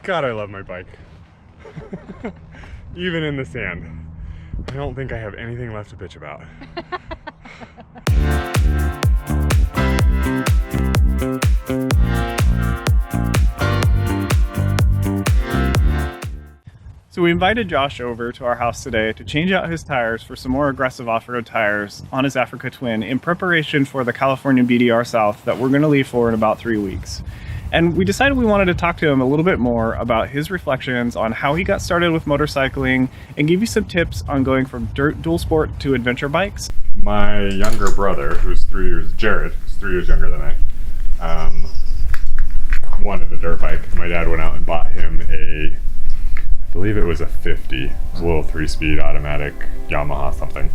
God, I love my bike. Even in the sand. I don't think I have anything left to bitch about. So we invited Josh over to our house today to change out his tires for some more aggressive off-road tires on his Africa Twin in preparation for the California BDR South that we're going to leave for in about 3 weeks. And we decided we wanted to talk to him a little bit more about his reflections on how he got started with motorcycling and give you some tips on going from dual sport to adventure bikes. My younger brother, who's 3 years, Jared, who's 3 years younger than I, wanted a dirt bike. My dad went out and bought him I believe it was a 50, it was a little 3-speed automatic Yamaha something,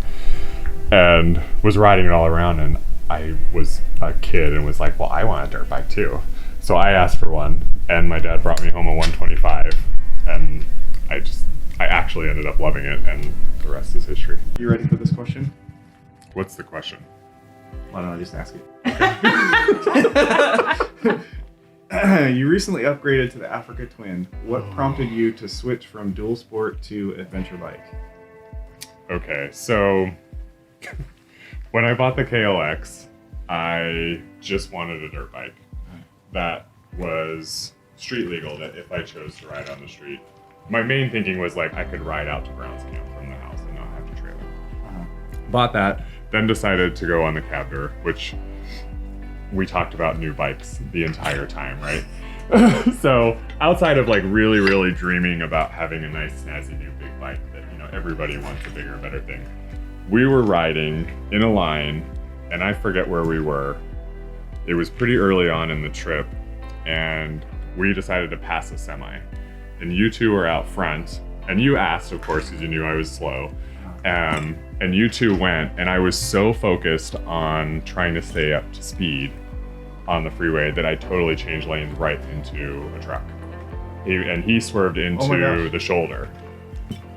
and was riding it all around, and I was a kid and was like, well, I want a dirt bike too. So I asked for one, and my dad brought me home a 125, and I actually ended up loving it, and the rest is history. You ready for this question? What's the question? Why don't I just ask it? You recently upgraded to the Africa Twin. What prompted you to switch from dual sport to adventure bike? Okay, so when I bought the KLX, I just wanted a dirt bike that was street legal, that if I chose to ride on the street. My main thinking was like I could ride out to Browns Camp from the house and not have to trailer. Bought that, then decided to go on the CABDR, which we talked about new bikes the entire time, right? So outside of like really, really dreaming about having a nice snazzy new big bike that, you know, everybody wants a bigger, better thing, we were riding in a line, and I forget where we were. It was pretty early on in the trip, and we decided to pass a semi, and you two were out front, and you asked, of course, because you knew I was slow. And you two went, and I was so focused on trying to stay up to speed on the freeway that I totally changed lanes right into a truck. He swerved into the shoulder.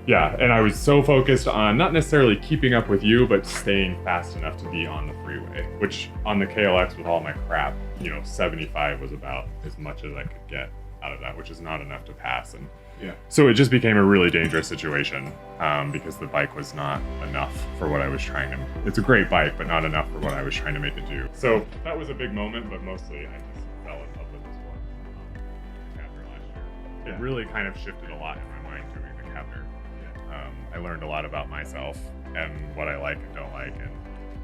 Yeah, and I was so focused on not necessarily keeping up with you, but staying fast enough to be on the freeway, which on the KLX with all my crap, 75 was about as much as I could get out of that, which is not enough to pass. And yeah, so it just became a really dangerous situation because the bike was not enough for what I was trying to. It's a great bike, but not enough for what I was trying to make it do. So that was a big moment, but mostly I just fell in love with this one after last year. It really kind of shifted a lot in my mind doing the CABDR. I learned a lot about myself and what I like and don't like, and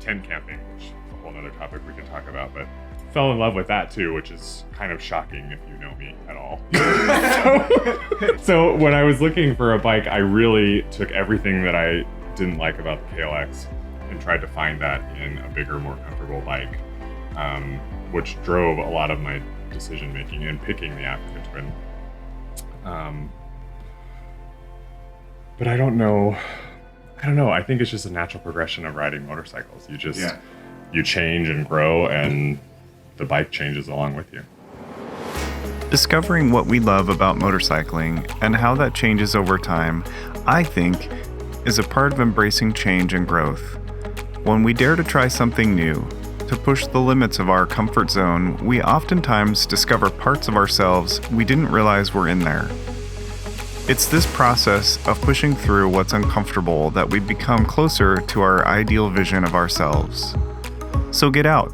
tent camping, which is a whole other topic we can talk about, but fell in love with that too, which is kind of shocking if you know me at all. So when I was looking for a bike, I really took everything that I didn't like about the KLX and tried to find that in a bigger, more comfortable bike, which drove a lot of my decision making in picking the Africa Twin. But I don't know. I think it's just a natural progression of riding motorcycles. You change and grow, and the bike changes along with you. Discovering what we love about motorcycling and how that changes over time, I think, is a part of embracing change and growth. When we dare to try something new, to push the limits of our comfort zone, we oftentimes discover parts of ourselves we didn't realize were in there. It's this process of pushing through what's uncomfortable that we become closer to our ideal vision of ourselves. So get out,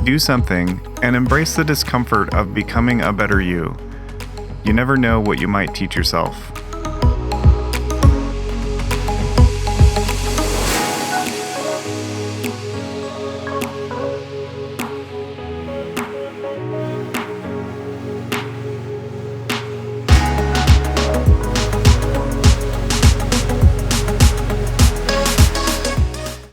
do something, and embrace the discomfort of becoming a better you. You never know what you might teach yourself.